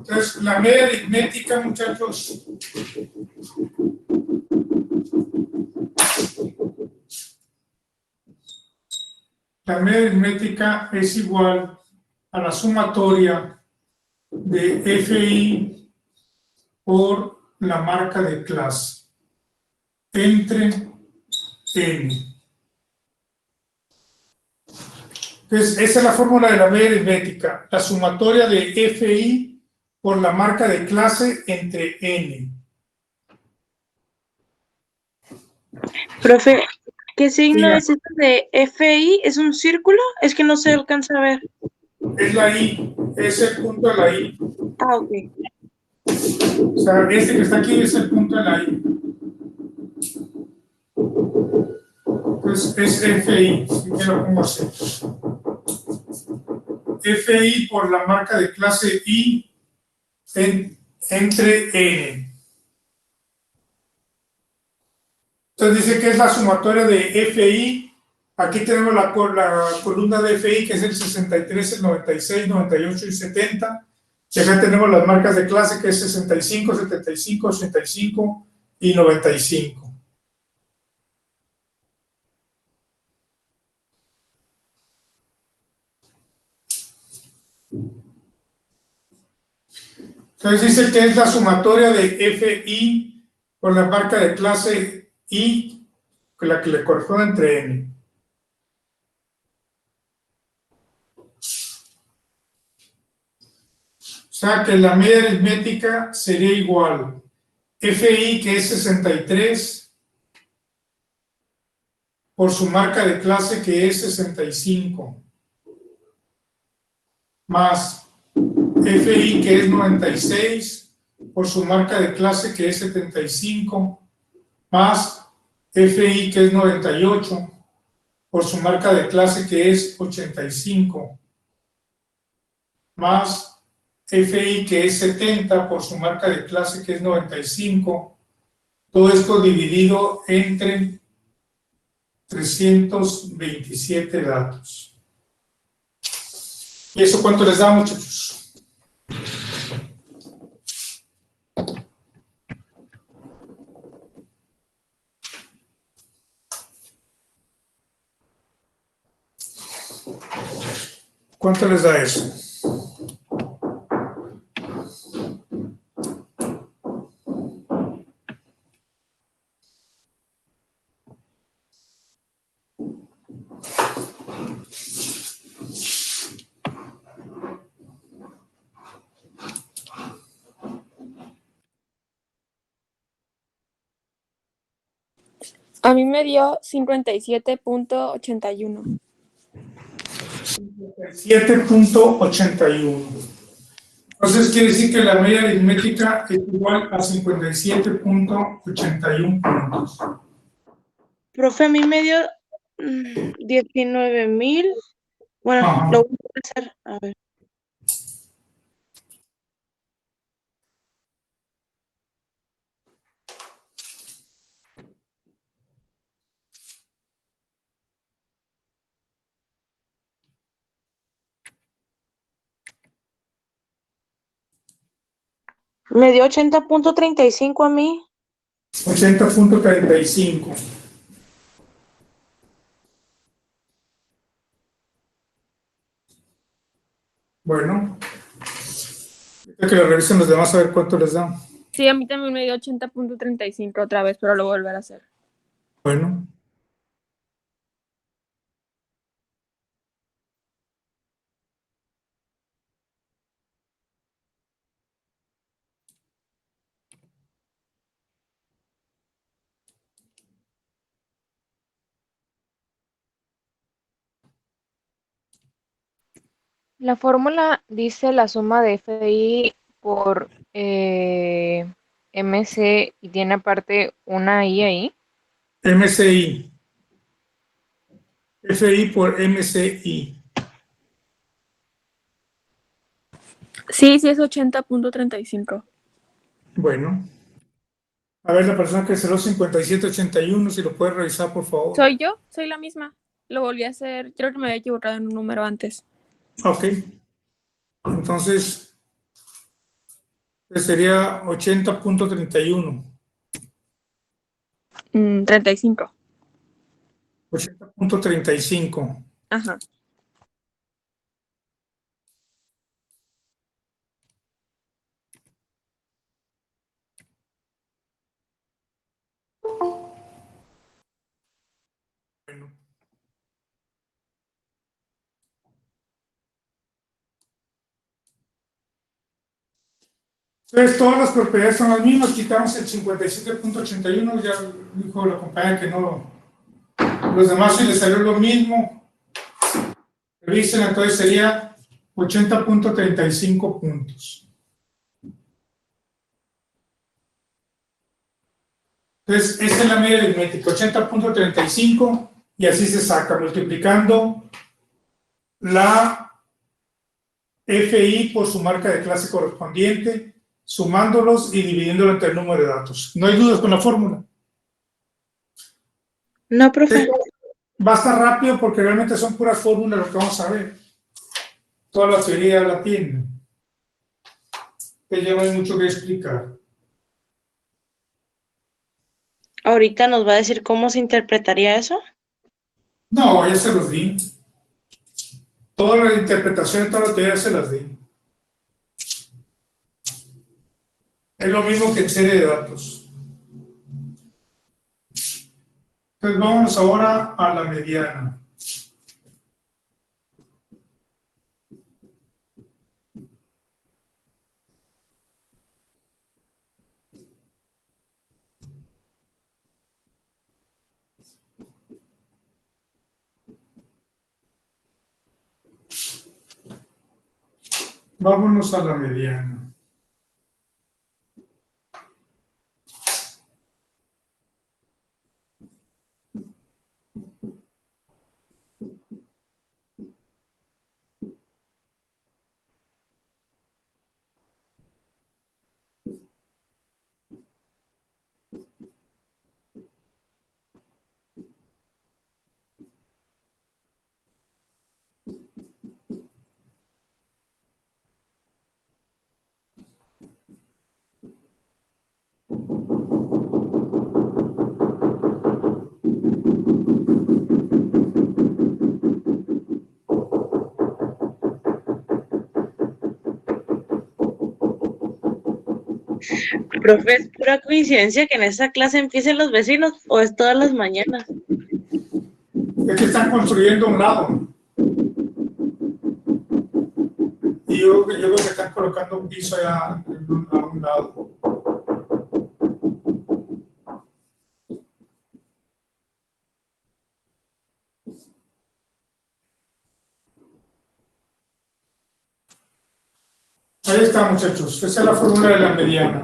Entonces, la media aritmética, muchachos, la media aritmética es igual a la sumatoria de FI por la marca de clase entre N. Entonces, esa es la fórmula de la media aritmética, la sumatoria de FI por la marca de clase entre N. Profe, ¿qué signo Diga. es este de FI? ¿Es un círculo? Es que no se alcanza a ver. Es la I, es el punto de la I. Ah, ok. O sea, este que está aquí es el punto de la I. Entonces es FI, si me lo pongo así. FI por la marca de clase I entre N. Entonces dice que es la sumatoria de FI. Aquí tenemos la columna de FI, que es el 63, el 96, 98 y 70. Y acá tenemos las marcas de clase, que es 65, 75, 85 y 95. Entonces dice que es la sumatoria de FI por la marca de clase I, la que le corresponde entre N. O sea que la media aritmética sería igual FI, que es 63, por su marca de clase, que es 65, más FI, que es 96, por su marca de clase, que es 75, más FI, que es 98, por su marca de clase, que es 85, más FI, que es 70, por su marca de clase, que es 95, todo esto dividido entre 327 datos. ¿Y eso cuánto les da, muchachos? ¿Cuánto les da eso? A mí me dio 57.81. 7.81. Entonces quiere decir que la media aritmética es igual a 57.81 puntos. Profe, a mí me dio 19,000. Bueno, Ajá. lo voy a hacer. A ver. Me dio 80,35 a mí. 80.35. Bueno, que lo revisen los demás a ver cuánto les da. Sí, a mí también me dio 80.35 otra vez, pero lo voy a volver a hacer. Bueno. La fórmula dice la suma de FI por MC y tiene aparte una I ahí. MCI. FI por MCI. Sí, es 80.35. Bueno. A ver, la persona que cerró 5781, si lo puede revisar, por favor. ¿Soy yo? Soy la misma. Lo volví a hacer. Creo que me había equivocado en un número antes. Ok. Entonces, Sería 80.31. 35. 80.35. Ajá. Bueno. Entonces, todas las propiedades son las mismas. Quitamos el 57.81. Ya dijo la compañera que no. Los demás, si les salió lo mismo, revisen. Entonces sería 80.35 puntos. Entonces, esa es la media aritmética, 80.35, y así se saca, multiplicando la FI por su marca de clase correspondiente, sumándolos y dividiéndolo entre el número de datos. ¿No hay dudas con la fórmula? No, profe. Va a estar rápido porque realmente son puras fórmulas lo que vamos a ver. Toda la teoría la tienen. Que ya no hay mucho que explicar. Ahorita nos va a decir cómo se interpretaría eso. No, ya se los di. Toda la interpretación, toda la teoría se las di. Es lo mismo que en serie de datos. Entonces vamos ahora a la mediana. Vámonos a la mediana. Profe, ¿es pura coincidencia que en esa clase empiecen los vecinos o es todas las mañanas? Es que están construyendo un lado. Y yo creo que están colocando un piso allá a un lado. Ahí está, muchachos. Esa es la fórmula de la mediana.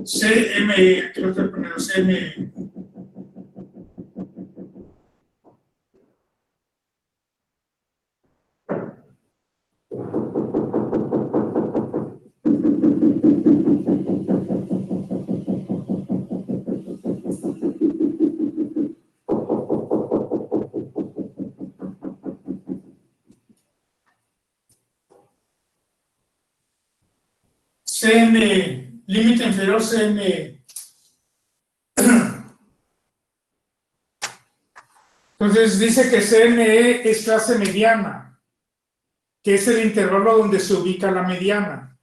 CME, creo que primero CME. CME, límite inferior CME. Entonces dice que CME es clase mediana, que es el intervalo donde se ubica la mediana.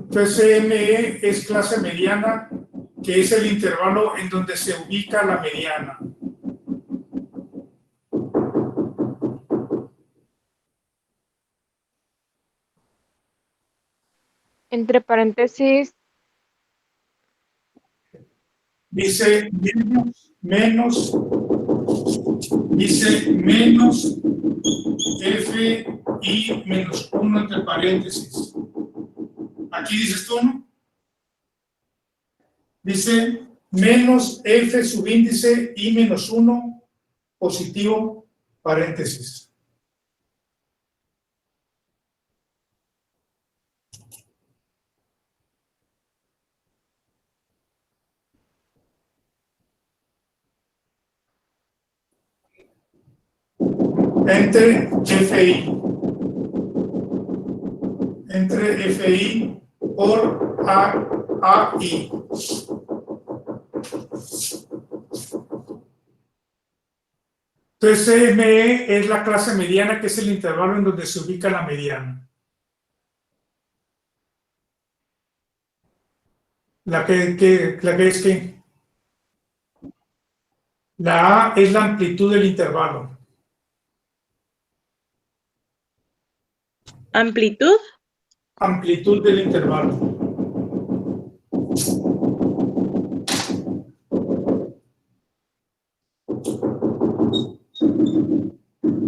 Entonces CME es clase mediana, que es el intervalo en donde se ubica la mediana. Entre paréntesis, Dice dice menos F y menos 1 entre paréntesis. Aquí dices tú, ¿no? Dice menos F subíndice y menos 1 positivo paréntesis. Entre FI por AI. Entonces, CME es la clase mediana, que es el intervalo en donde se ubica la mediana. La que es que la A es la amplitud del intervalo. ¿Amplitud? Amplitud del intervalo.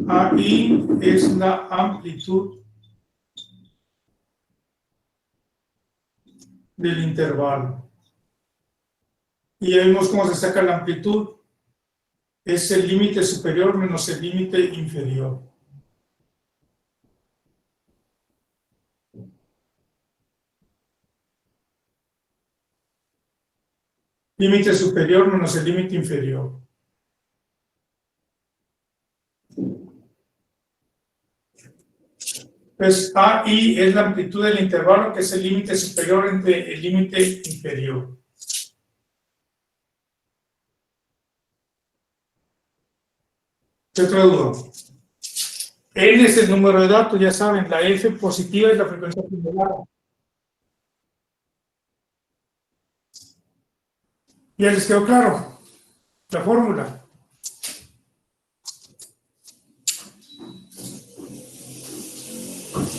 AI es la amplitud del intervalo. Y ya vimos cómo se saca la amplitud. Es el límite superior menos el límite inferior. Límite superior menos el límite inferior. Pues AI es la amplitud del intervalo, que es el límite superior entre el límite inferior. ¿Qué otra duda? N es el número de datos, ya saben, la F positiva es la frecuencia acumulada. ¿Ya les quedó claro la fórmula?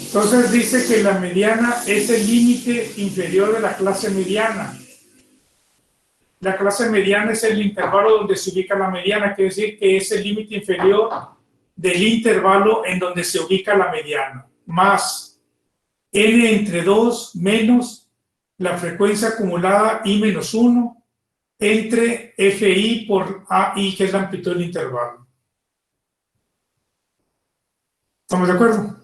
Entonces dice que la mediana es el límite inferior de la clase mediana. La clase mediana es el intervalo donde se ubica la mediana, quiere decir que es el límite inferior del intervalo en donde se ubica la mediana, más n entre 2 menos la frecuencia acumulada i menos 1 entre FI por AI, que es la amplitud del intervalo. ¿Estamos de acuerdo?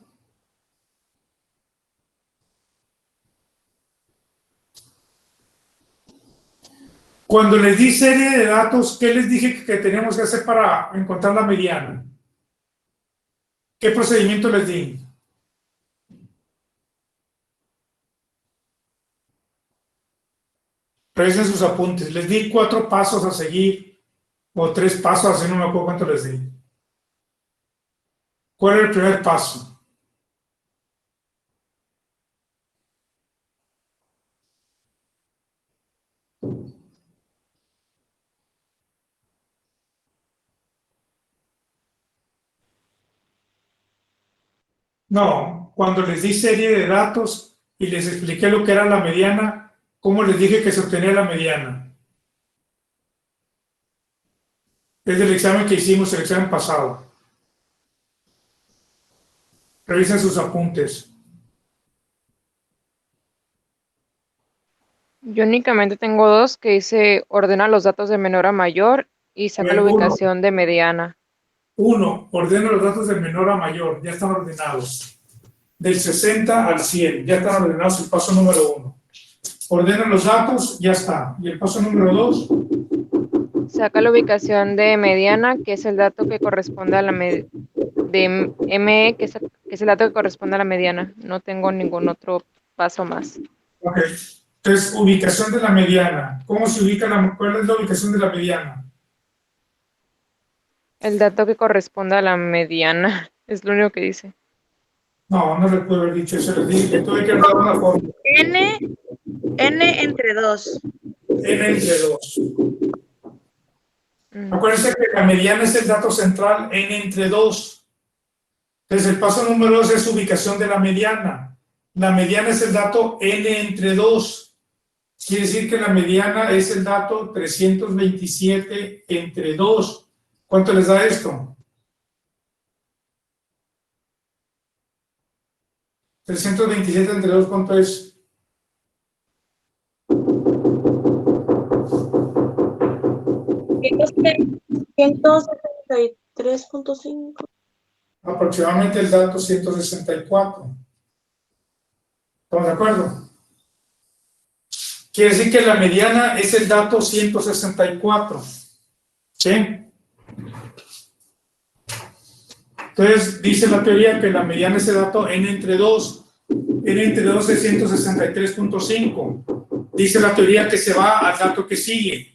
Cuando les di serie de datos, ¿qué les dije que teníamos que hacer para encontrar la mediana? ¿Qué procedimiento les di? Revisen sus apuntes. Les di 4 pasos a seguir, o 3 pasos, así no me acuerdo cuánto les di. ¿Cuál era el primer paso? No, cuando les di serie de datos y les expliqué lo que era la mediana, ¿cómo les dije que se obtenía la mediana? Es del examen que hicimos, el examen pasado. Revisen sus apuntes. yo únicamente tengo 2 que dice ordena los datos de menor a mayor y saca la ubicación de mediana. 1, ordena los datos de menor a mayor, ya están ordenados. Del 60 al 100, ya están ordenados, el paso número 1. Ordena los datos, ya está. Y el paso número 2. Saca la ubicación de mediana, que es el dato que corresponde a la de ME, que es el dato que corresponde a la mediana. No tengo ningún otro paso más. Ok. Entonces, ubicación de la mediana. ¿Cómo se ubica cuál es la ubicación de la mediana? El dato que corresponde a la mediana, es lo único que dice. No, no le puedo haber dicho eso. Les dije que tuve que dar una fórmula. N entre 2. N entre 2. Acuérdense que la mediana es el dato central, N entre 2. Entonces, el paso número 2 es ubicación de la mediana. La mediana es el dato n entre 2. Quiere decir que la mediana es el dato 327 entre 2. ¿Cuánto les da esto? 327 entre 2, ¿cuánto es? $173.5. Aproximadamente el dato 164. ¿Estamos de acuerdo? Quiere decir que la mediana es el dato 164. ¿Sí? Entonces, dice la teoría que la mediana es el dato n entre 2. N entre 2 es 163.5. Dice la teoría que se va al dato que sigue.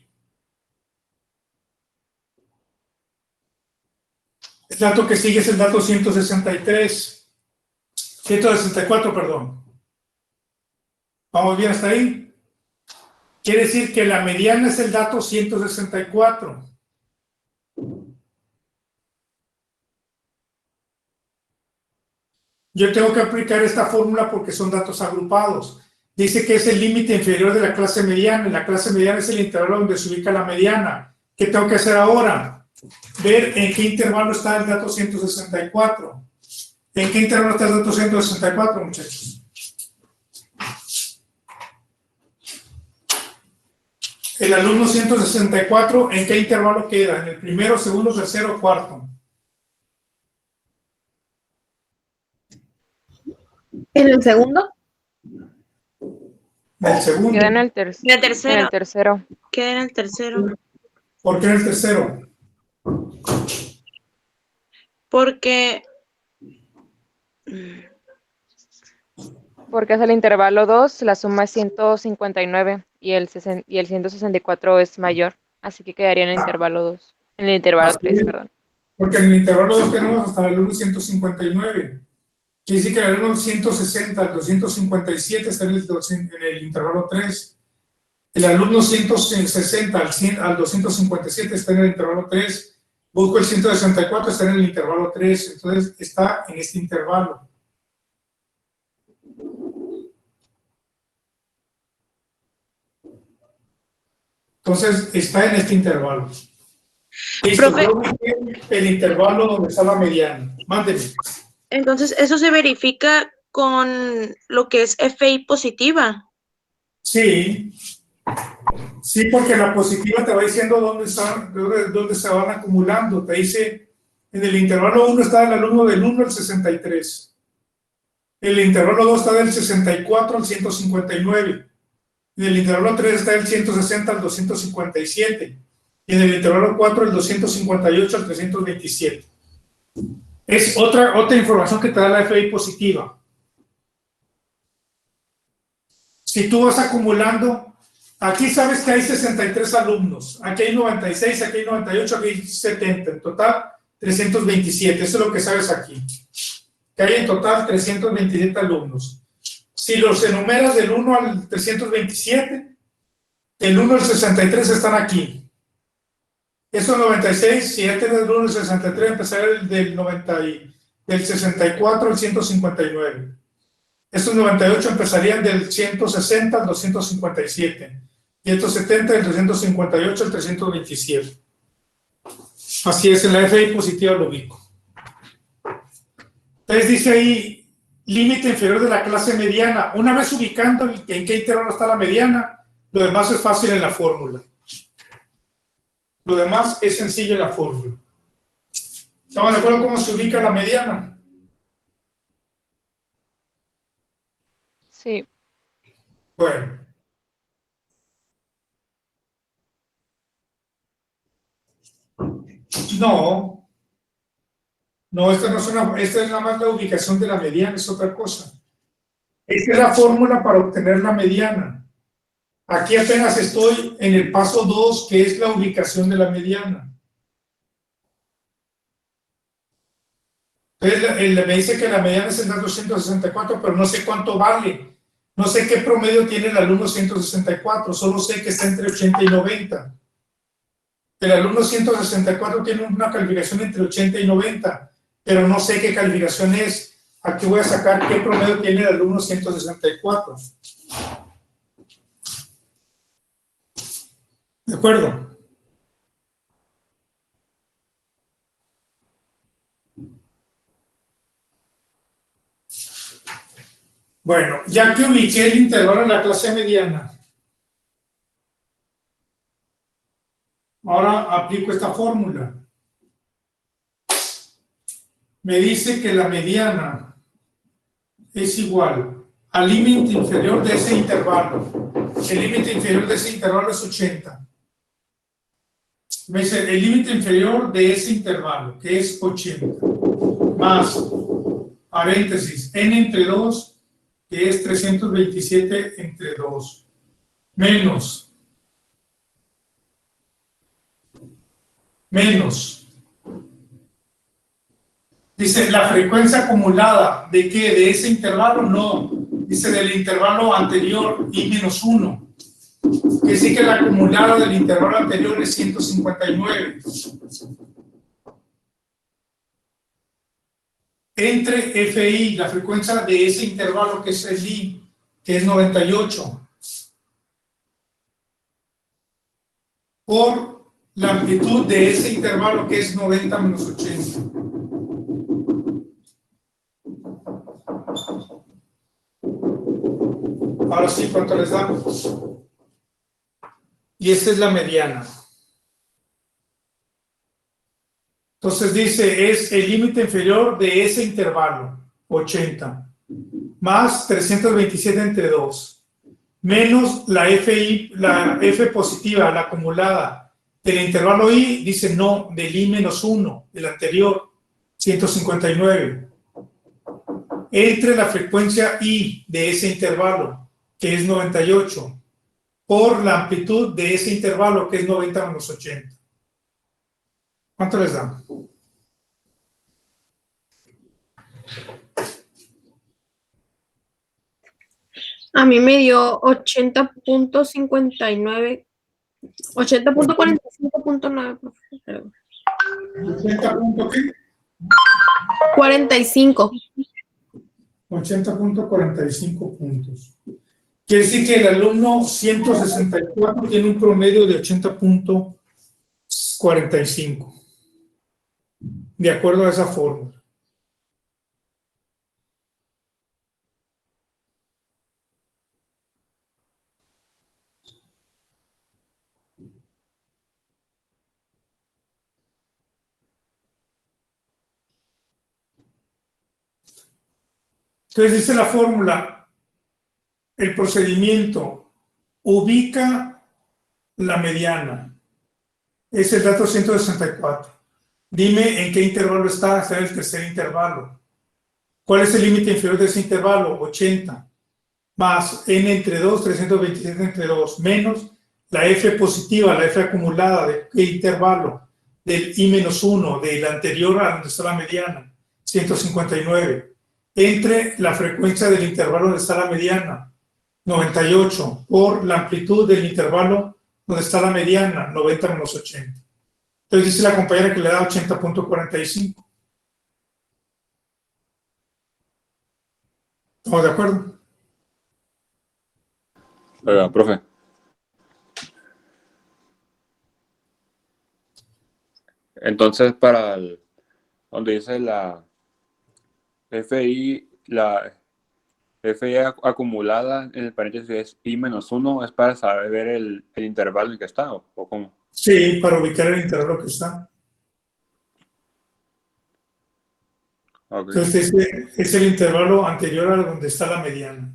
El dato que sigue es el dato 164, perdón. ¿Vamos bien hasta ahí? Quiere decir que la mediana es el dato 164. Yo tengo que aplicar esta fórmula porque son datos agrupados. Dice que es el límite inferior de la clase mediana. Y la clase mediana es el intervalo donde se ubica la mediana. ¿Qué tengo que hacer ahora? Ver en qué intervalo está el dato 164. ¿En qué intervalo está el dato 164, muchachos? El alumno 164, ¿en qué intervalo queda? ¿En el primero, segundo, tercero o cuarto? ¿En el segundo? En el segundo. Queda en el En el tercero. En el tercero. Queda en el tercero. ¿Por qué en el tercero? Porque Porque es el intervalo 2, la suma es 159 y el 164 es mayor. Así que quedaría en el intervalo 2. En el intervalo 3, perdón. Porque en el intervalo 2 tenemos hasta el alumno 159. Quiere decir que el alumno 160 al 257 está en el intervalo 3. El alumno 160 al 257 está en el intervalo 3. Busco el 164, está en el intervalo 3. Entonces está en este intervalo. Entonces está en este intervalo. Listo, Profe. yo ubiqué el intervalo donde está la mediana. Mándeme. entonces eso se verifica con lo que es FI positiva. Sí. Sí, porque la positiva te va diciendo dónde se van acumulando. Te dice, en el intervalo 1 está el alumno del 1 al 63. El intervalo 2 está del 64 al 159. En el intervalo 3 está del 160 al 257. Y en el intervalo 4 el 258 al 327. Es otra información que te da la FI positiva. Si tú vas acumulando, aquí sabes que hay 63 alumnos, aquí hay 96, aquí hay 98, aquí hay 70, en total 327, eso es lo que sabes aquí. Que hay en total 327 alumnos. Si los enumeras del 1 al 327, del 1 al 63 están aquí. Esos 96, si ya tienes del 1 al 63, empezará del 64 al 159. Estos 98 empezarían del 160 al 257 y estos 70 del 358 al 327. Así es, en la FI positiva lo ubico. Entonces dice ahí, límite inferior de la clase mediana. Una vez ubicando en qué intervalo está la mediana, lo demás es fácil en la fórmula. Lo demás es sencillo en la fórmula. ¿Estamos de acuerdo cómo se ubica la mediana? Sí. Bueno. No, esta no es esta es nada más la ubicación de la mediana, es otra cosa. Esta es la fórmula para obtener la mediana. Aquí apenas estoy en el paso 2, que es la ubicación de la mediana. Entonces, me dice que la mediana es el dato 164, pero no sé cuánto vale. No sé qué promedio tiene el alumno 164, solo sé que está entre 80 y 90. El alumno 164 tiene una calificación entre 80 y 90, pero no sé qué calificación es. aquí voy a sacar qué promedio tiene el alumno 164. ¿De acuerdo? Bueno, ya que ubiqué el intervalo en la clase mediana, ahora aplico esta fórmula. Me dice que la mediana es igual al límite inferior de ese intervalo. El límite inferior de ese intervalo es 80. Me dice el límite inferior de ese intervalo, que es 80, más, paréntesis, n entre 2, que es 327 entre 2, menos, dice, la frecuencia acumulada, ¿de qué? ¿De ese intervalo? No, dice del intervalo anterior, i menos 1. Que sí que la acumulada del intervalo anterior es 159. Entre FI, la frecuencia de ese intervalo que es el I, que es 98, por la amplitud de ese intervalo que es 90 menos 80. Ahora sí, ¿cuánto les da? Y esta es la mediana. Entonces dice, es el límite inferior de ese intervalo, 80, más 327 entre 2, menos la FI, la F positiva, la acumulada del intervalo I, dice no, del I menos 1, el anterior, 159, entre la frecuencia I de ese intervalo, que es 98, por la amplitud de ese intervalo, que es 90 menos 80. ¿Cuánto les da? A mí me dio 80.59, 80.45.9, profe. ¿80 punto qué? 45. 80.45 puntos. Quiere decir que el alumno 164 tiene un promedio de 80.45, de acuerdo a esa fórmula. Entonces dice la fórmula, el procedimiento ubica la mediana, es el dato 164. Dime en qué intervalo está en el tercer intervalo. ¿Cuál es el límite inferior de ese intervalo? 80, más n entre 2, 327 entre 2, menos la F positiva, la F acumulada de qué intervalo, del I menos 1, del anterior a donde está la mediana, 159, entre la frecuencia del intervalo donde está la mediana, 98, por la amplitud del intervalo donde está la mediana, 90 menos 80. Entonces dice la compañera que le da 80.45. ¿Estamos de acuerdo? Profe. Entonces, para donde dice la FI acumulada en el paréntesis es I menos 1, ¿es para saber el intervalo en que está o cómo? Sí, para ubicar el intervalo que está. Okay. Entonces, este es el intervalo anterior a donde está la mediana.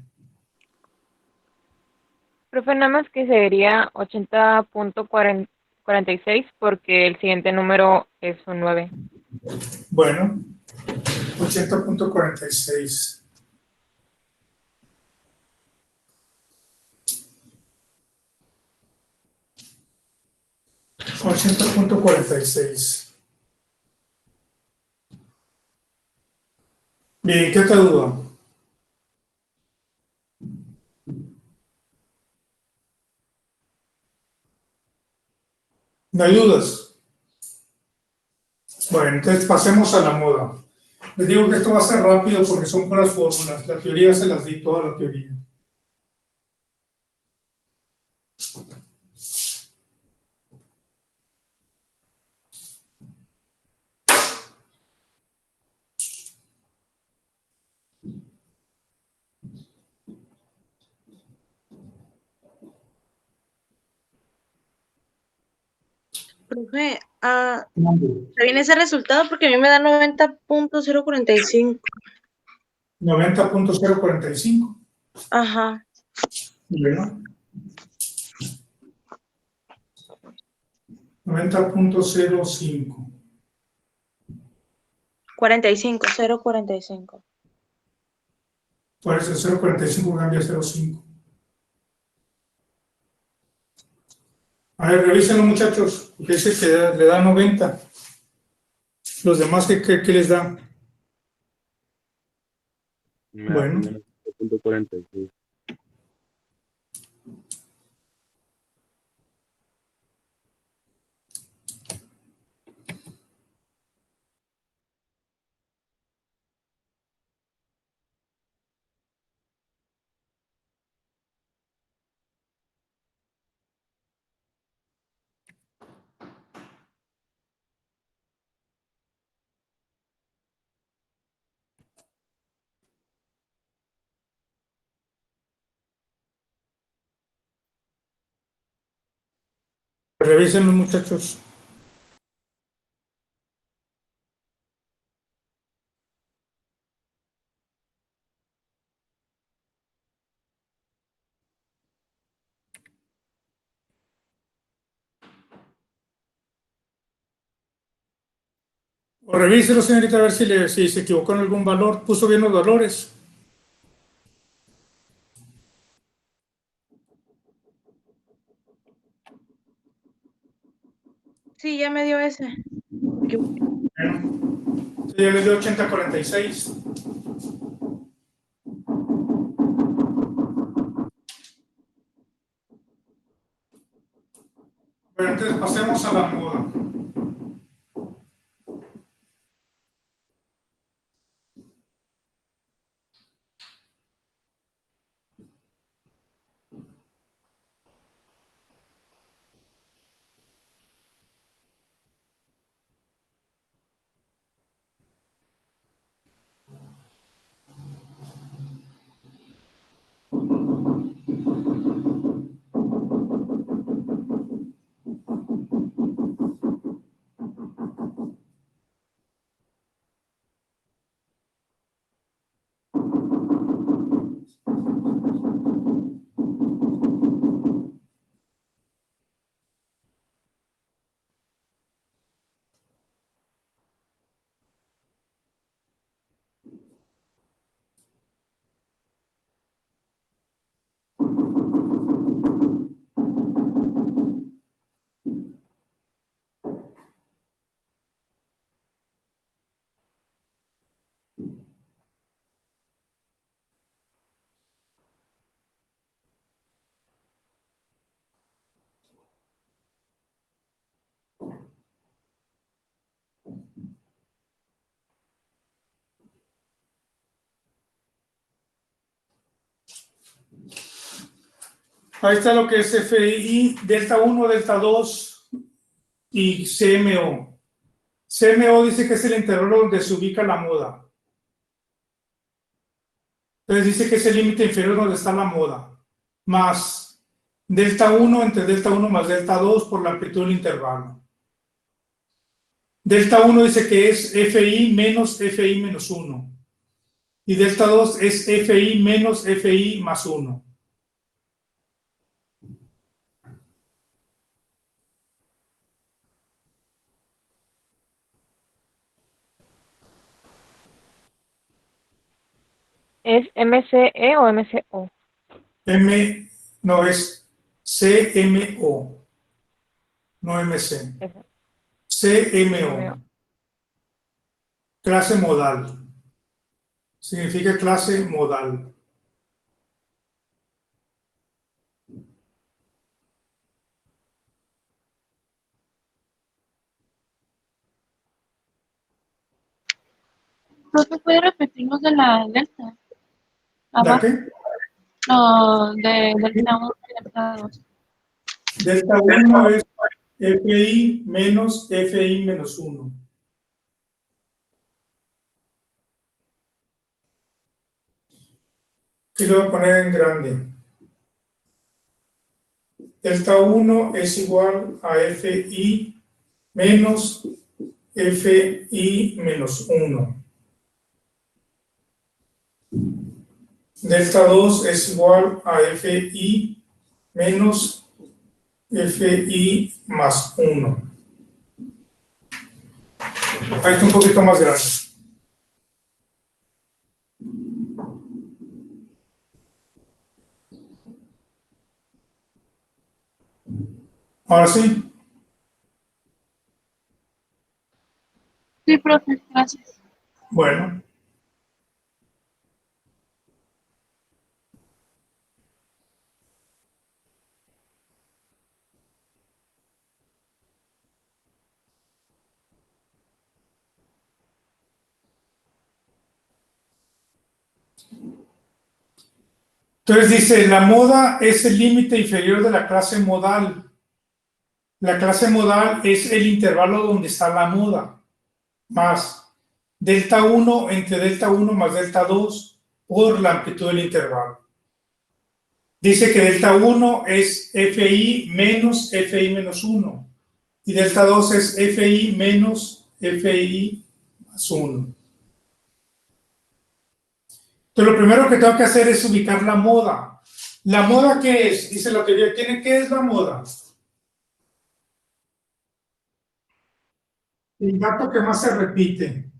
Profe, nada más que sería 80.46 porque el siguiente número es un 9. Bueno, 80.46. $80.46. Bien, ¿qué otra duda? ¿No hay dudas? Bueno, entonces pasemos a la moda. Les digo que esto va a ser rápido porque son puras fórmulas. La teoría se las di, toda la teoría. Profe, ¿está bien ese resultado? Porque a mí me da 90.045. 90.045. Ajá. Bueno, 90.05. 45, 0.45. Por eso 0.45 cambia a 0.5. A ver, revísenlo, muchachos, porque dice que le da 90. Los demás, ¿qué les da? Me da Bueno, menos 0.46. revísenlo, muchachos. O revíselo, señorita, a ver si se equivocó en algún valor. Puso bien los valores. Sí, ya me dio ese. Bueno, ya les dio 80.46. Bueno, entonces pasemos a la moda. Ahí está lo que es FI, delta 1, delta 2 y CMO. CMO dice que es el intervalo donde se ubica la moda. Entonces dice que es el límite inferior donde está la moda. Más delta 1 entre delta 1 más delta 2 por la amplitud del intervalo. Delta 1 dice que es FI menos FI menos 1. Y delta 2 es FI menos FI más 1. ¿Es MCE o MCO? No es CMO, no MC. Esa, CMO, MO. clase modal. Significa clase modal. Profe, ¿puede repetirnos de la delta? ¿La Abajo, qué? no, de delta 1 y delta 2. Delta 1 es FI menos FI menos 1. Y lo voy a poner en grande. Delta 1 es igual a FI menos FI menos 1. Delta 2 es igual a FI menos FI más 1. Ahí está un poquito más grande. Ahora sí. Sí, profe, gracias. Bueno. Entonces dice, la moda es el límite inferior de la clase modal. La clase modal es el intervalo donde está la moda, más delta 1 entre delta 1 más delta 2 por la amplitud del intervalo. Dice que delta 1 es FI menos FI menos 1 y delta 2 es FI menos FI más 1. Entonces lo primero que tengo que hacer es ubicar la moda. ¿La moda qué es? Dice la teoría, ¿qué es la moda? El dato que más se repite.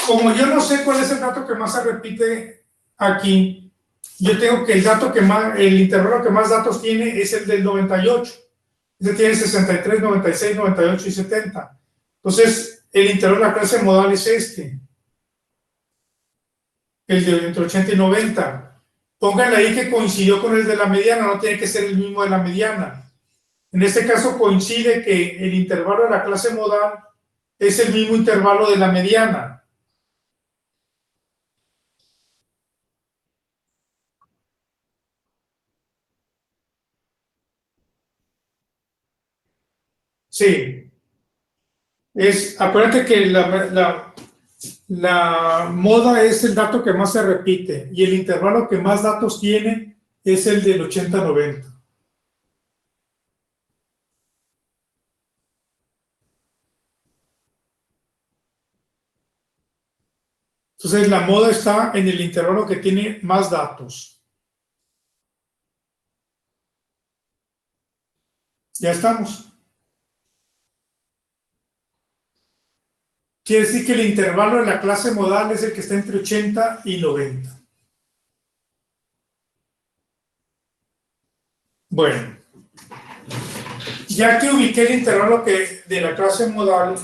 Como yo no sé cuál es el dato que más se repite aquí, yo tengo que el intervalo que más datos tiene es el del 98. Ese tiene 63, 96, 98 y 70. Entonces, el intervalo de la clase modal es este. El de entre 80 y 90. Pónganle ahí que coincidió con el de la mediana, no tiene que ser el mismo de la mediana. En este caso coincide que el intervalo de la clase modal es el mismo intervalo de la mediana. Sí. Acuérdate que la moda es el dato que más se repite y el intervalo que más datos tiene es el del 80-90. Entonces la moda está en el intervalo que tiene más datos. Ya estamos. Quiere decir que el intervalo de la clase modal es el que está entre 80 y 90. Bueno, ya que ubiqué el intervalo de la clase modal,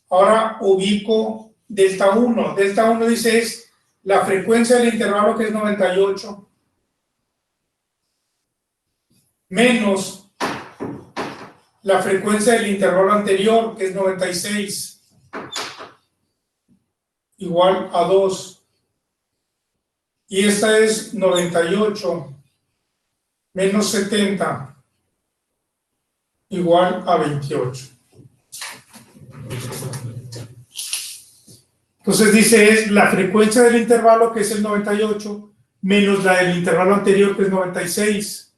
ahora ubico delta 1. Delta 1 dice es la frecuencia del intervalo que es 98 menos la frecuencia del intervalo anterior que es 96 igual a 2. Y esta es 98 menos 70 igual a 28. Entonces dice es la frecuencia del intervalo que es el 98 menos la del intervalo anterior que es 96.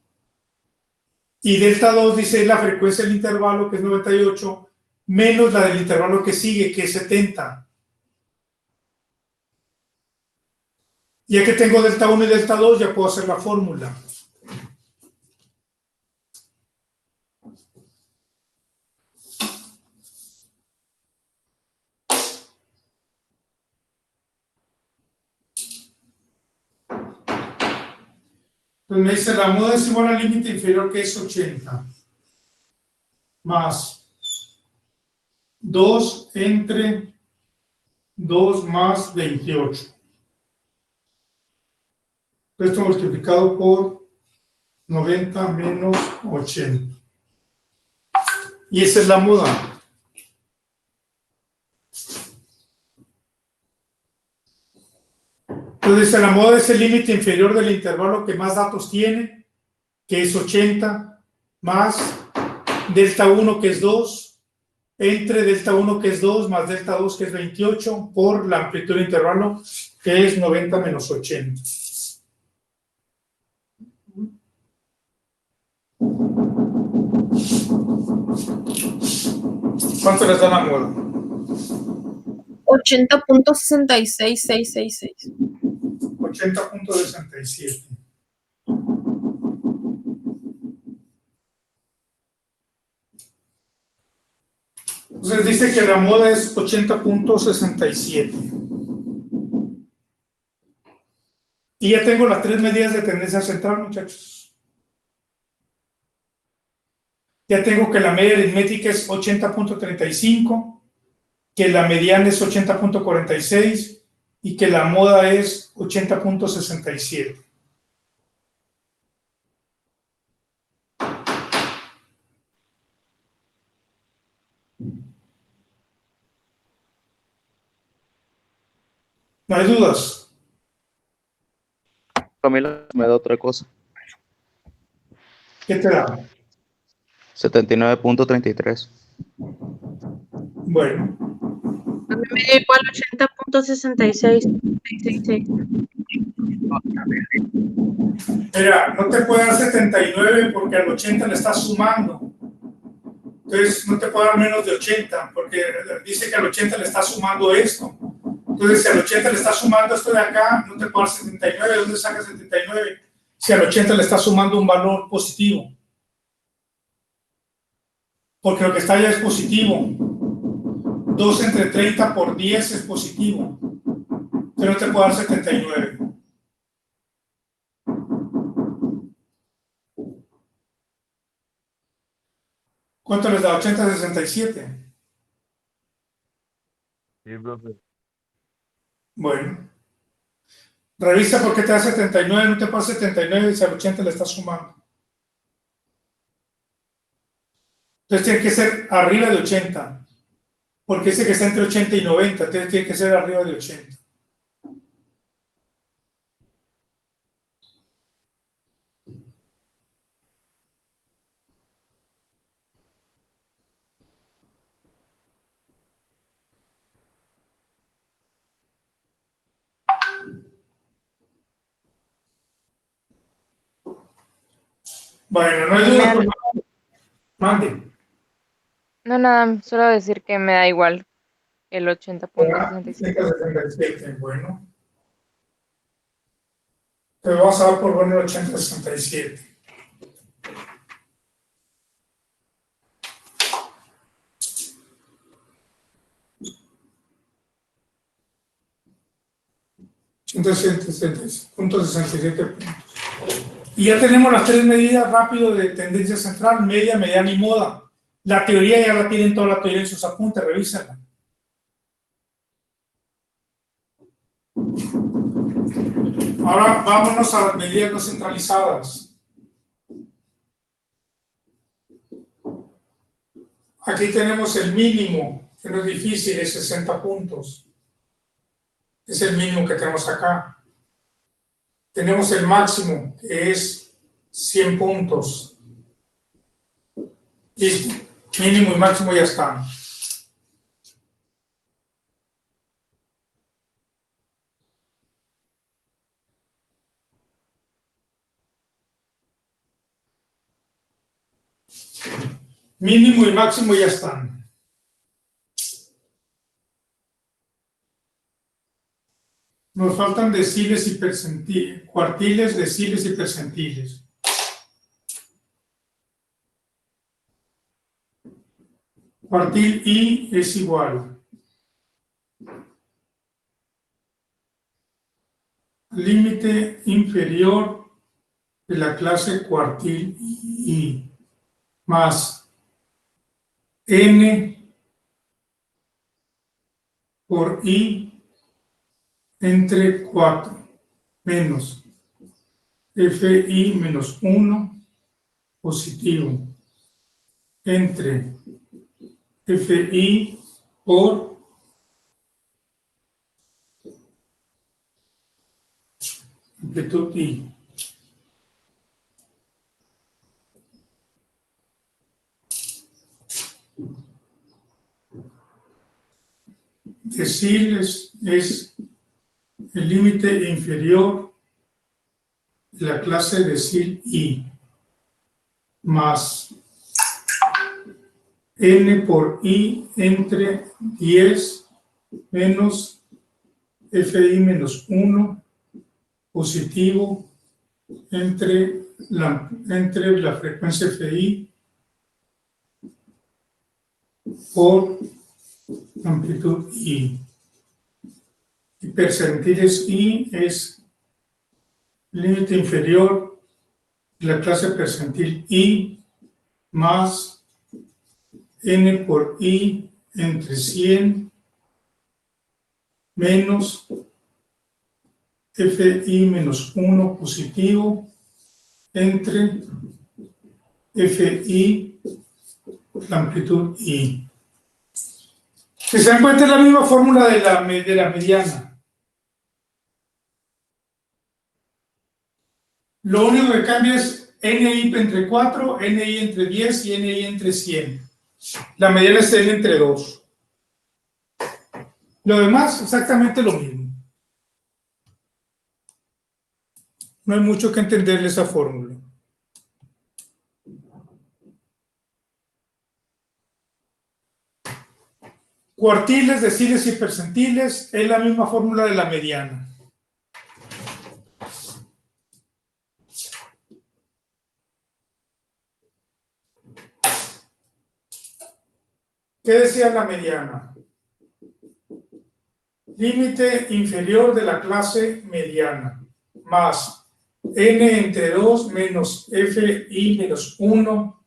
Y delta 2 dice es la frecuencia del intervalo que es 98 menos la del intervalo que sigue que es 70. Ya que tengo delta 1 y delta 2 ya puedo hacer la fórmula. Entonces me dice la moda es igual al límite inferior que es 80 más 2 entre 2 más 28. Esto multiplicado por 90 menos 80. Y esa es la moda. Entonces, la moda es el límite inferior del intervalo que más datos tiene, que es 80, más delta 1, que es 2, entre delta 1, que es 2, más delta 2, que es 28, por la amplitud del intervalo, que es 90 menos 80. ¿Cuánto les da la moda? 80.66666. 80.67. Entonces dice que la moda es 80.67. Y ya tengo las 3 medidas de tendencia central, muchachos. Ya tengo que la media aritmética es 80.35, que la mediana es 80.46 y que la moda es 80.67. ¿No hay dudas? Camila me da otra cosa. ¿Qué te da? 79.33. Bueno, A mí me dio igual 80.66. mira, no te puede dar 79 porque al 80 le estás sumando. Entonces no te puede dar menos de 80 porque dice que al 80 le estás sumando esto. Entonces, si al 80 le estás sumando esto de acá, no te puede dar 79. ¿De dónde sacas 79? Si al 80 le estás sumando un valor positivo. Porque lo que está allá es positivo. 2 entre 30 por 10 es positivo. Pero no te puede dar 79. ¿Cuánto les da? 80, 67. Sí, profe. Bueno. Revisa por qué te da 79, no te pasa 79 y si al 80 le estás sumando. Entonces tiene que ser arriba de 80, porque dice que está entre 80 y 90, entonces tiene que ser arriba de 80. Bueno, no hay duda. Mande. No, nada, solo decir que me da igual el 80.67. 67, bueno. Te vamos a dar por bueno el 80-67. .67 puntos. Y ya tenemos las 3 medidas rápido de tendencia central, media, mediana y moda. La teoría ya la tienen toda la teoría en sus apuntes, revísenla. Ahora vámonos a las medidas no centralizadas. Aquí tenemos el mínimo, que no es difícil, es 60 puntos. Es el mínimo que tenemos acá. Tenemos el máximo, que es 100 puntos. Listo. Mínimo y máximo ya están. Mínimo y máximo ya están. Nos faltan deciles y percentiles, cuartiles, deciles y percentiles. Cuartil I es igual al límite inferior de la clase cuartil I más N por I entre 4 menos FI menos 1 positivo entre FI por amplitud I. Decil es el límite inferior de la clase decil I más n por I entre 10 menos fi menos 1 positivo entre la frecuencia fi por amplitud I. Y percentiles I es límite inferior de la clase percentil I más n por I entre 100 menos fi menos 1 positivo entre fi la amplitud I. Si se dan cuenta, es la misma fórmula de la mediana. Lo único que cambia es NI entre 4, NI entre 10 y NI entre 100. La mediana es N entre 2. Lo demás, exactamente lo mismo. No hay mucho que entenderle esa fórmula. Cuartiles, deciles y percentiles es la misma fórmula de la mediana. ¿Qué decía la mediana? Límite inferior de la clase mediana más n entre 2 menos fi menos 1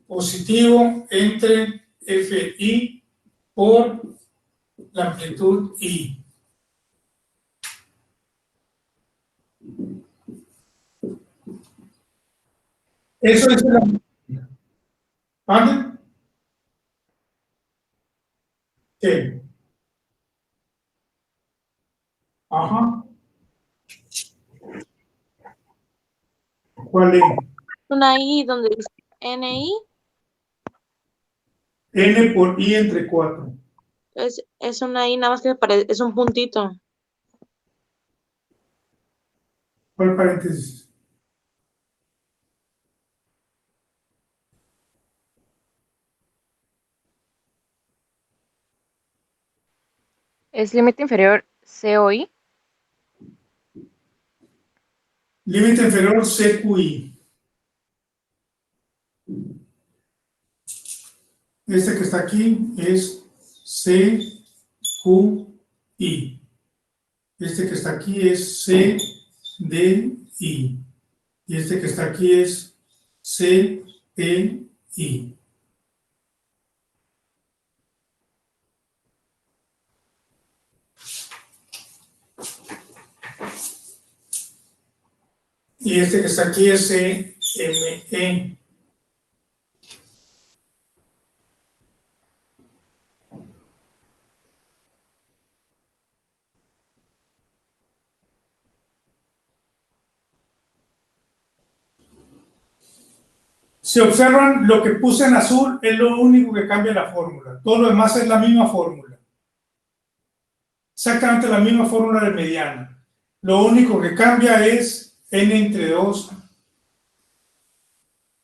positivo entre fi por la amplitud I. Eso es la... ¿Vale? ¿Qué? Ajá. ¿Cuál es? Una I donde dice NI, N por I entre 4. es una I, nada más que es un puntito. ¿Cuál paréntesis? ¿Es límite inferior COI? Límite inferior CQI. Este que está aquí es CQI. Este que está aquí es CDI. Y este que está aquí es CPI. Y este que está aquí es CME. Si observan, lo que puse en azul es lo único que cambia la fórmula. Todo lo demás es la misma fórmula. Exactamente la misma fórmula de mediana. Lo único que cambia es n entre 2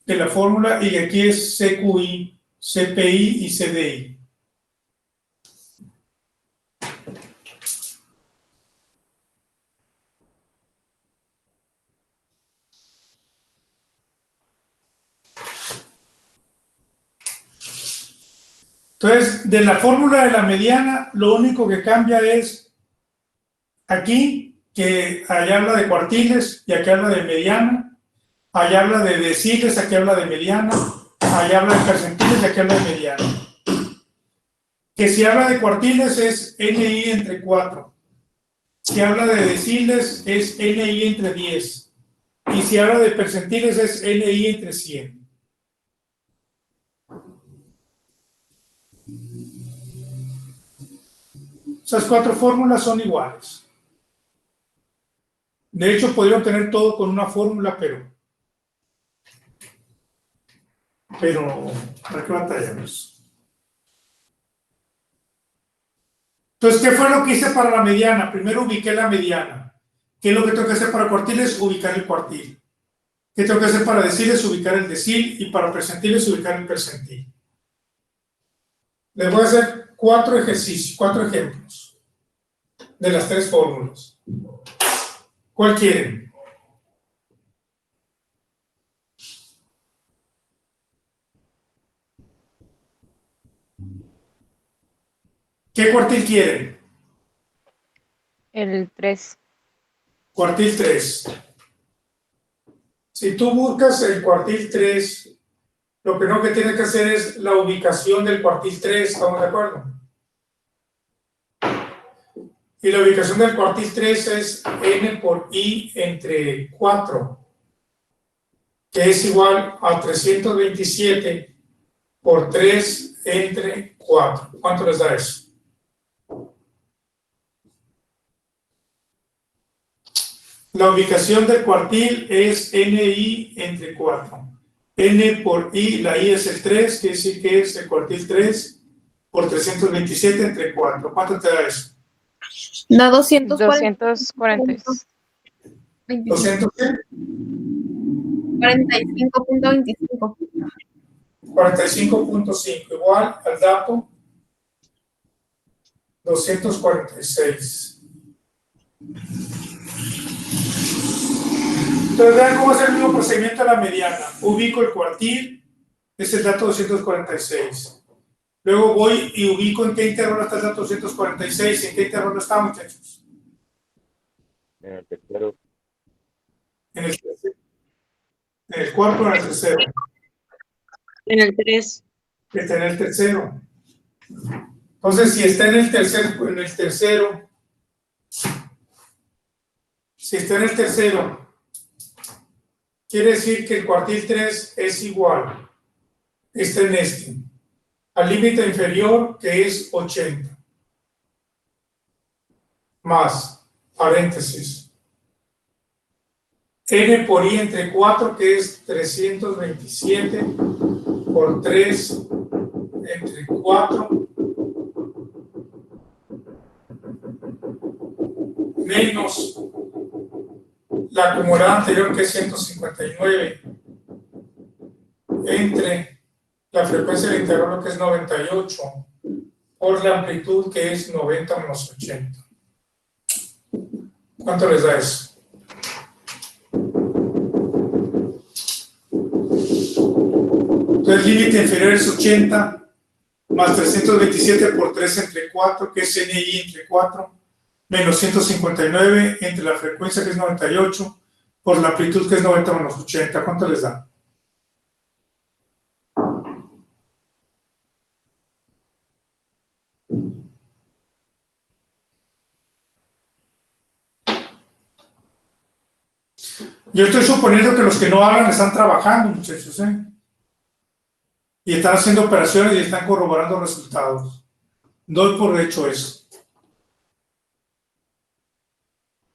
de la fórmula y aquí es CQI, CPI y CDI. Entonces, de la fórmula de la mediana, lo único que cambia es aquí, que allá habla de cuartiles y aquí habla de mediana, allá habla de deciles, aquí habla de mediana, allá habla de percentiles y aquí habla de mediana. Que si habla de cuartiles es NI entre 4. Si habla de deciles es NI entre 10. Y si habla de percentiles es NI entre 100. Esas 4 fórmulas son iguales. De hecho, podrían tener todo con una fórmula, pero ¿para qué batallamos? Entonces, ¿qué fue lo que hice para la mediana? Primero ubiqué la mediana. ¿Qué es lo que tengo que hacer para cuartiles? Ubicar el cuartil. ¿Qué tengo que hacer para deciles? Ubicar el decil. Y para percentiles, ubicar el percentil. Les voy a hacer 4 ejercicios, 4 ejemplos de las 3 fórmulas. ¿Cuál quieren? ¿Qué cuartil quieren? El 3. Cuartil 3. Si tú buscas el cuartil 3, lo primero que tienes que hacer es la ubicación del cuartil 3, ¿estamos de acuerdo? Y la ubicación del cuartil 3 es n por i entre 4, que es igual a 327 por 3 entre 4. ¿Cuánto les da eso? La ubicación del cuartil es ni entre 4. N por i, la i es el 3, quiere decir que es el cuartil 3 por 327 entre 4. ¿Cuánto te da eso? Da 240. 246. 200, 45.25. 45.5 igual al dato 246. Entonces vean cómo es el mismo procedimiento a la mediana. Ubico el cuartil, es el dato 246. Luego voy y ubico en qué intervalo está el dato 246. ¿En qué intervalo está, muchachos? En el tercero. En el tercero. En el cuarto o en el tercero. En el 3. Está en el tercero. Entonces, si está en el tercero, si está en el tercero, quiere decir que el cuartil 3 es igual, está en este, al límite inferior, que es 80, más, paréntesis, n por i entre 4, que es 327 por 3 entre 4, menos la acumulada anterior, que es 159, entre la frecuencia del intervalo, que es 98, por la amplitud, que es 90 menos 80. ¿Cuánto les da eso? Entonces, el límite inferior es 80, más 327 por 3 entre 4, que es NI entre 4, menos 159 entre la frecuencia, que es 98, por la amplitud, que es 90 menos 80. ¿Cuánto les da? Yo estoy suponiendo que los que no hablan están trabajando, muchachos, ¿eh? Y están haciendo operaciones y están corroborando resultados. Doy por hecho eso.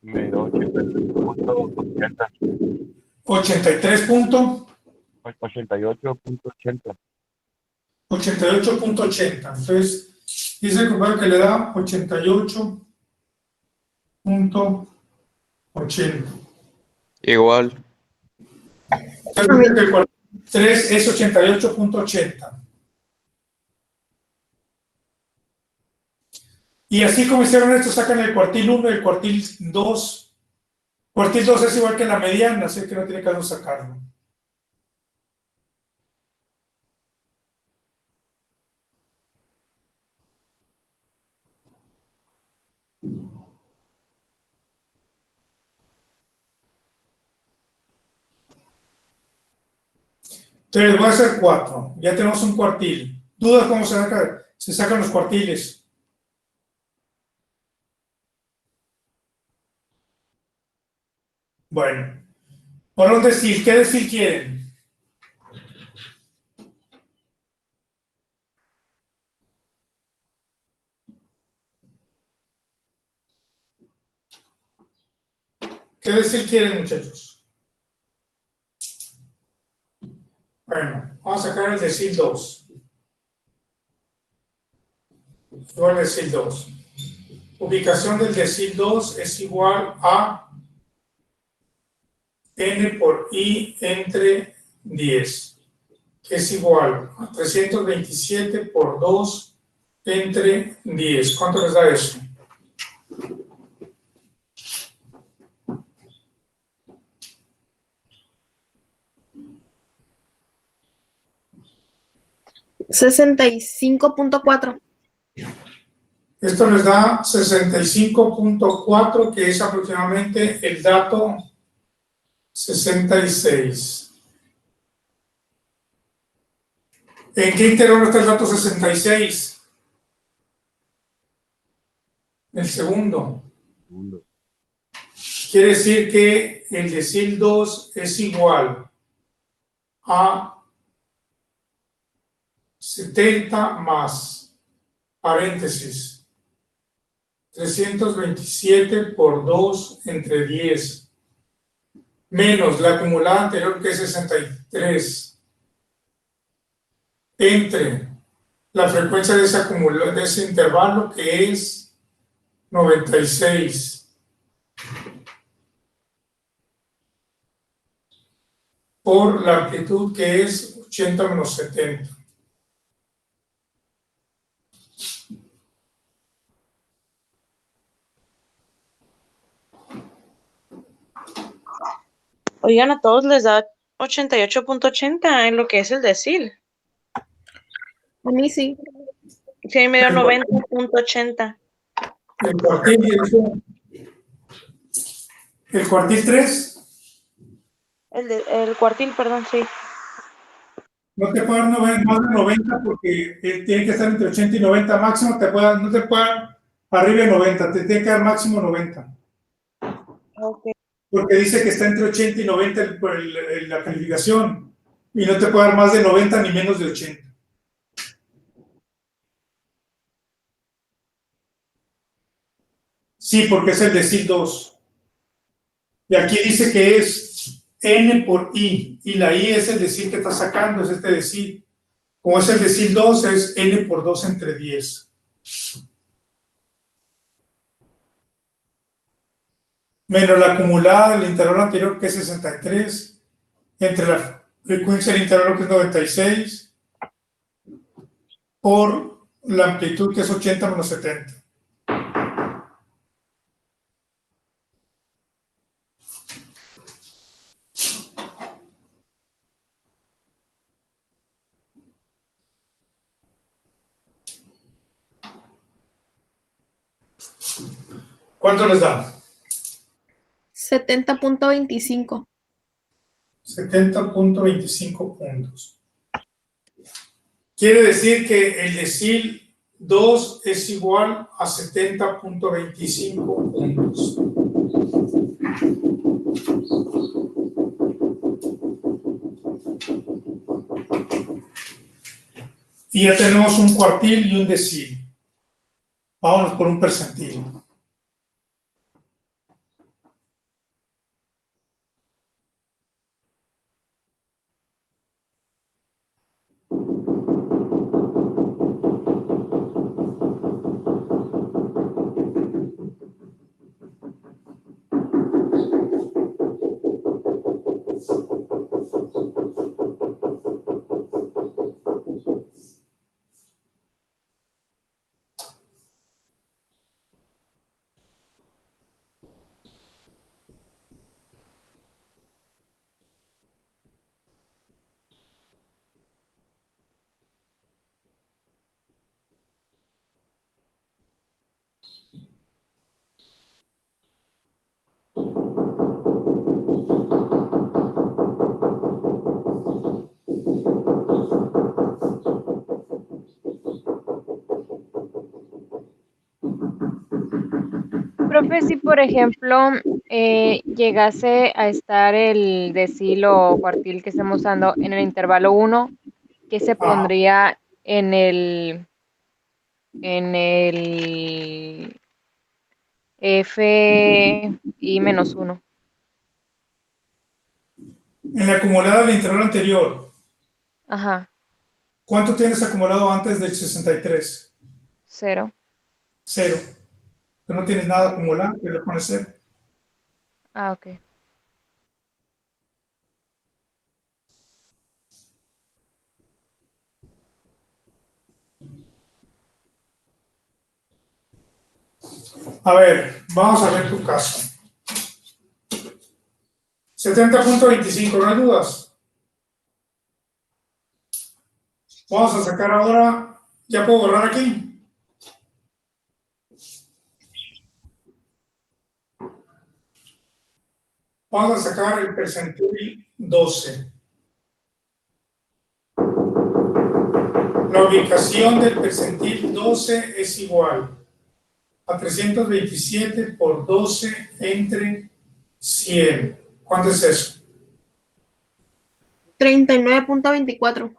Me dio 83.80. 83 punto, 88.80. 88.80. Entonces, dice el compañero que le da 88.80. Igual. Entonces, dice que el 3 es 88.80. Y así como hicieron esto, sacan el cuartil 1 y el cuartil 2. Cuartil 2 es igual que la mediana, así que no tiene caso sacarlo. Entonces voy a hacer 4. Ya tenemos un cuartil. ¿Dudas cómo se sacan los cuartiles? Bueno. Por un decil, ¿qué decil quieren? ¿Qué decir quieren, muchachos? Bueno, vamos a sacar el decil 2. Igual decil 2. Ubicación del decil 2 es igual a n por i entre 10, que es igual a 327 por 2 entre 10. ¿Cuánto les da eso? $65.4. Esto les da 65.4, que es aproximadamente el dato 66. ¿En qué intervalo está el dato 66? El segundo. Quiere decir que el decil 2 es igual a 70 más, paréntesis, 327 por 2 entre 10, menos la acumulada anterior que es 63, entre la frecuencia de ese intervalo que es 96. Por la amplitud que es 80 menos 70. Oigan, a todos les da 88.80 en lo que es el decil. A mí sí. Sí, me dio 90.80. El cuartil 3 El cuartil, perdón, sí. no te puede dar más de 90 porque tiene que estar entre 80 y 90 máximo, no te puede dar arriba de 90, te tiene que dar máximo 90. Okay. Porque dice que está entre 80 y 90 la calificación y no te puede dar más de 90 ni menos de 80. Sí, porque es el decil 2. Y aquí dice que es n por i, y la i es el decil que está sacando, es este decil. Como es el decil 2, es n por 2 entre 10. Menos la acumulada del intervalo anterior, que es 63, entre la frecuencia del intervalo, que es 96, por la amplitud, que es 80 menos 70. ¿Cuánto les da? 70.25. 70.25 puntos. Quiere decir que el decil 2 es igual a 70.25 puntos. Y ya tenemos un cuartil y un decil. Vámonos por un percentil. Profe, si por ejemplo llegase a estar el decil o cuartil que estemos usando en el intervalo 1, ¿qué se pondría en el FI-1? En la acumulada del intervalo anterior, Ajá, ¿cuánto tienes acumulado antes del 63? 0. 0. Tú no tienes nada acumulado, que le pones 0. Ah, ok. A ver, vamos a ver tu caso. 70.25, no hay dudas. Vamos a sacar ahora, ya puedo borrar aquí. Vamos a sacar el percentil 12. La ubicación del percentil 12 es igual a 327 por 12 entre 100. ¿Cuánto es eso? 39.24.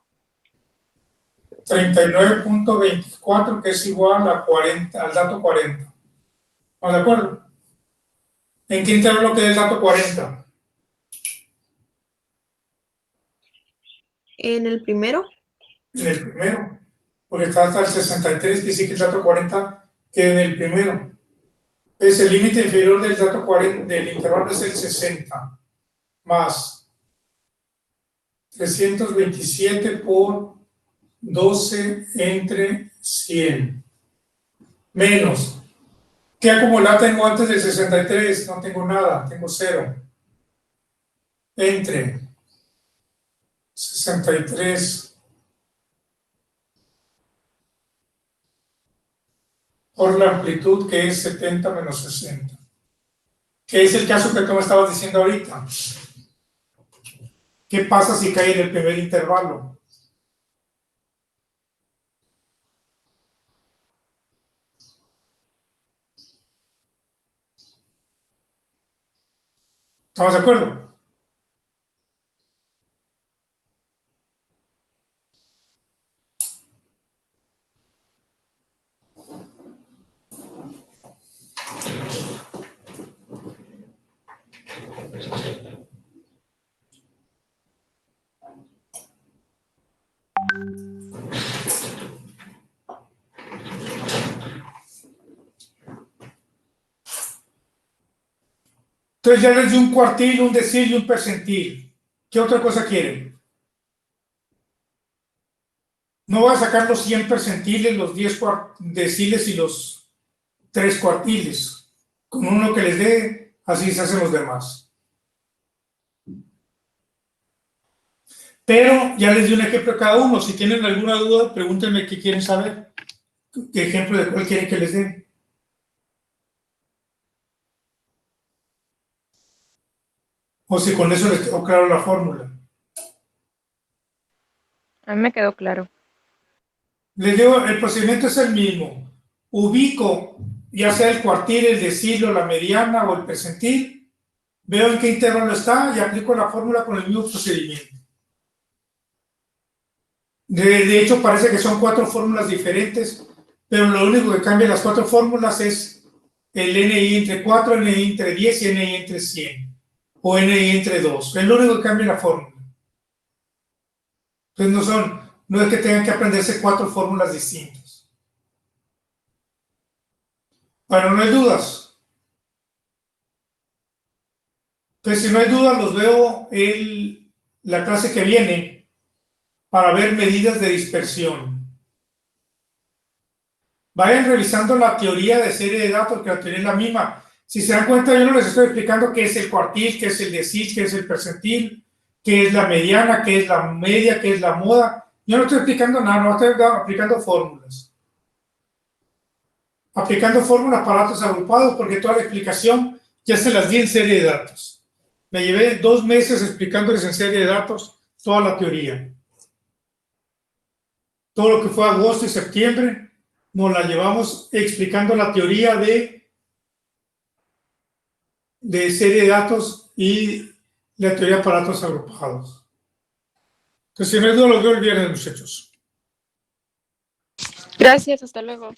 39.24, que es igual a 40, al dato 40. ¿Estamos de acuerdo? ¿En qué intervalo queda el dato 40? En el primero, En el primero. Porque está hasta el 63, que sí que el dato 40 queda en el primero. Es el límite inferior del dato 40, del intervalo es el 60, más 327 por 12 entre 100, menos. ¿Qué acumulada tengo antes del 63? No tengo nada, tengo 0. Entre 63 por la amplitud, que es 70 menos 60. Que es el caso que tú me estabas diciendo ahorita. ¿Qué pasa si cae en el primer intervalo? ¿Estamos de acuerdo? Entonces ya les di un cuartil, un decil y un percentil. ¿Qué otra cosa quieren? No voy a sacar los 100 percentiles, los 10 deciles y los 3 cuartiles. Con uno que les dé, así se hacen los demás. Pero ya les di un ejemplo a cada uno. Si tienen alguna duda, pregúntenme qué quieren saber. ¿Qué ejemplo de cuál quieren que les dé? O si con eso les quedó claro la fórmula. A mí me quedó claro. Les digo, el procedimiento es el mismo. Ubico, ya sea el cuartil, el decil, la mediana o el percentil, veo en qué intervalo está y aplico la fórmula con el mismo procedimiento. De hecho, parece que son 4 fórmulas diferentes, pero lo único que cambia las 4 fórmulas es el NI entre 4, NI entre 10 y NI entre 100, o NI entre 2. Es lo único que cambia la fórmula. Entonces no es que tengan que aprenderse 4 fórmulas distintas. Bueno, no hay dudas. Entonces, si no hay dudas, los veo en la clase que viene para ver medidas de dispersión. Vayan revisando la teoría de serie de datos, que la teoría es la misma. Si se dan cuenta, yo no les estoy explicando qué es el cuartil, qué es el decil, qué es el percentil, qué es la mediana, qué es la media, qué es la moda. Yo no estoy explicando nada, no estoy aplicando fórmulas. Aplicando fórmulas para datos agrupados, porque toda la explicación ya se las di en serie de datos. Me llevé 2 meses explicándoles en serie de datos toda la teoría. Todo lo que fue agosto y septiembre, nos la llevamos explicando la teoría de serie de datos y la teoría para datos agrupados. Entonces, si no hay duda, los veo el viernes, muchachos. Gracias, hasta luego.